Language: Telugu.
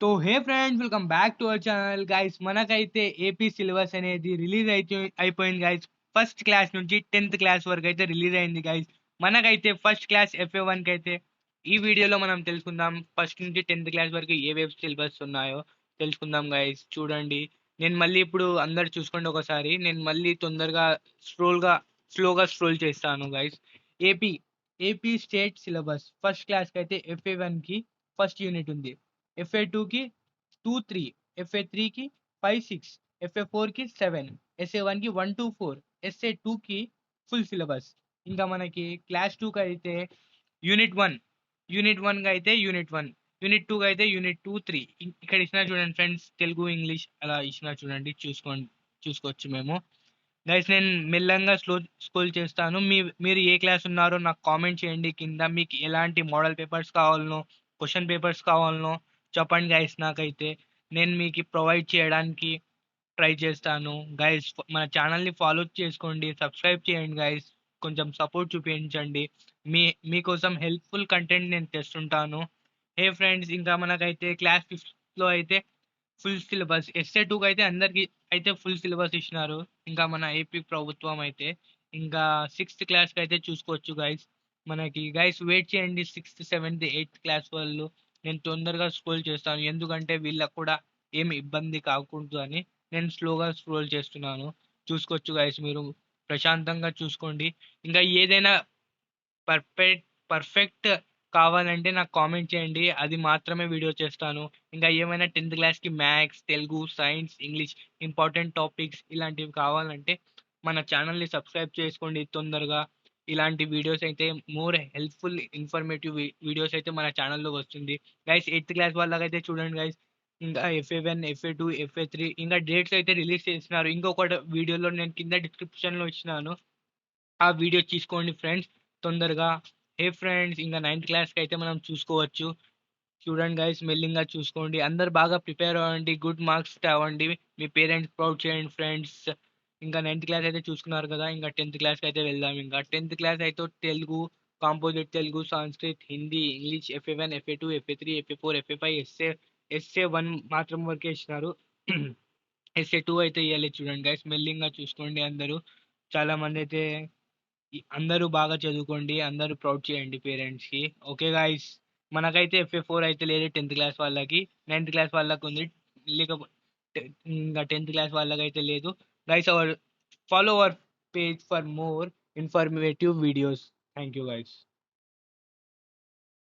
So hey friends, welcome back to our channel guys. మనకైతే ఏపీ సిలబస్ అనేది రిలీజ్ అయిపోయింది గైస్. ఫస్ట్ క్లాస్ నుంచి 10th క్లాస్ వరకు అయితే రిలీజ్ అయింది గైస్. మనకైతే ఫస్ట్ క్లాస్ FA1 కి అయితే ఈ వీడియోలో మనం తెలుసుకుందాం. ఫస్ట్ నుంచి 10th క్లాస్ వరకు ఏ వెబ్ సిలబస్ ఉన్నాయో తెలుసుకుందాం గైస్. చూడండి, నేను మళ్ళీ ఇప్పుడు అందరు చూసుకోండి ఒకసారి. నేను మళ్ళీ తొందరగా స్లోగా స్క్రోల్ చేస్తాను guys. AP AP state syllabus first క్లాస్కి అయితే FA1 కి ఫస్ట్ యూనిట్ ఉంది. FA2కి 2, 3, FA3కి 5, 6, FA4కి 7, SA1కి 1 to 4, SA2కి ఫుల్ సిలబస్. ఇంకా మనకి క్లాస్ 2కి అయితే యూనిట్ 1, యూనిట్ 1కి అయితే యూనిట్ 1, యూనిట్ 2కి అయితే యూనిట్ 2, 3. ఇక్కడ ఇచ్చిన చూడండి ఫ్రెండ్స్, తెలుగు ఇంగ్లీష్ అలా ఇచ్చిన చూడండి, చూసుకోవచ్చు మేము గైస్. నేను మెల్లంగా స్క్రోల్ చేస్తాను. మీరు ఏ క్లాస్ ఉన్నారో నాకు కామెంట్ చేయండి కింద. మీకు ఎలాంటి మోడల్ పేపర్స్ కావాలనో, క్వశ్చన్ పేపర్స్ కావాలనో చెప్పండి గైస్. నాకైతే నేను మీకు ప్రొవైడ్ చేయడానికి ట్రై చేస్తాను గైస్. మన ఛానల్ని ఫాలో చేసుకోండి, సబ్స్క్రైబ్ చేయండి గైస్. కొంచెం సపోర్ట్ చూపించండి. మీకోసం హెల్ప్ఫుల్ కంటెంట్ నేను తెస్తుంటాను. హే ఫ్రెండ్స్, ఇంకా మనకైతే క్లాస్ 5లో అయితే ఫుల్ సిలబస్. SA2కి అయితే అందరికి అయితే ఫుల్ సిలబస్ ఇచ్చినారు. ఇంకా మన ఏపీ ప్రభుత్వం అయితే ఇంకా 6th క్లాస్కి అయితే చూసుకోవచ్చు గైస్. మనకి గైస్ వెయిట్ చేయండి, 6th, 7th, 8th క్లాస్ వాళ్ళు. నేను తొందరగా స్క్రోల్ చేస్తాను, ఎందుకంటే వీళ్ళకు కూడా ఏమి ఇబ్బంది కాకూడదు అని నేను స్లోగా స్క్రోల్ చేస్తున్నాను. చూసుకోవచ్చు గైస్, మీరు ప్రశాంతంగా చూసుకోండి. ఇంకా ఏదైనా పర్ఫెక్ట్ పర్ఫెక్ట్ కావాలంటే నాకు కామెంట్ చేయండి, అది మాత్రమే వీడియో చేస్తాను. ఇంకా ఏమైనా 10th క్లాస్కి maths, Telugu, science, English important topics ఇలాంటివి కావాలంటే మన ఛానల్ని సబ్స్క్రైబ్ చేసుకోండి తొందరగా. ఇలాంటి వీడియోస్ అయితే మోర్ హెల్ప్ఫుల్ ఇన్ఫర్మేటివ్ వీడియోస్ అయితే మన ఛానల్లో వస్తుంది గైస్. 8th క్లాస్ వాళ్ళకైతే చూడండి గైస్, ఇంకా FA1, FA2, FA3 ఇంకా డేట్స్ అయితే రిలీజ్ చేసినారు. ఇంకొకటి వీడియోలో నేను కింద డిస్క్రిప్షన్లో ఇచ్చినాను, ఆ వీడియో తీసుకోండి ఫ్రెండ్స్ తొందరగా. హే ఫ్రెండ్స్, ఇంకా 9th క్లాస్కి అయితే మనం చూసుకోవచ్చు. చూడండి గైస్, మెల్లింగా చూసుకోండి. అందరు బాగా ప్రిపేర్ అవ్వండి, గుడ్ మార్క్స్ తేవండి, మీ పేరెంట్స్ ప్రౌడ్ చేయండి ఫ్రెండ్స్. ఇంకా 9th క్లాస్ అయితే చూసుకున్నారు కదా, ఇంకా 10th క్లాస్కి అయితే వెళ్దాం. ఇంకా 10th క్లాస్ అయితే Telugu, composite Telugu, Sanskrit, Hindi, English, FA1, FA2, FA3, FA4, FA5, SA1 మాత్రం వరకే ఇచ్చినారు. SA2 అయితే ఇవ్వాలి. చూడండి గైస్, మెల్లింగా చూసుకోండి అందరూ. చాలా మంది అయితే అందరూ బాగా చదువుకోండి, అందరూ ప్రౌడ్ చేయండి పేరెంట్స్కి. ఓకే గాయస్, మనకైతే FA4 అయితే లేదు 10th క్లాస్ వాళ్ళకి, 9th క్లాస్ వాళ్ళకి ఉంది. లేకపోతే ఇంకా 10th క్లాస్ వాళ్ళకి అయితే లేదు guys. Our follow our page for more informative videos. Thank you guys.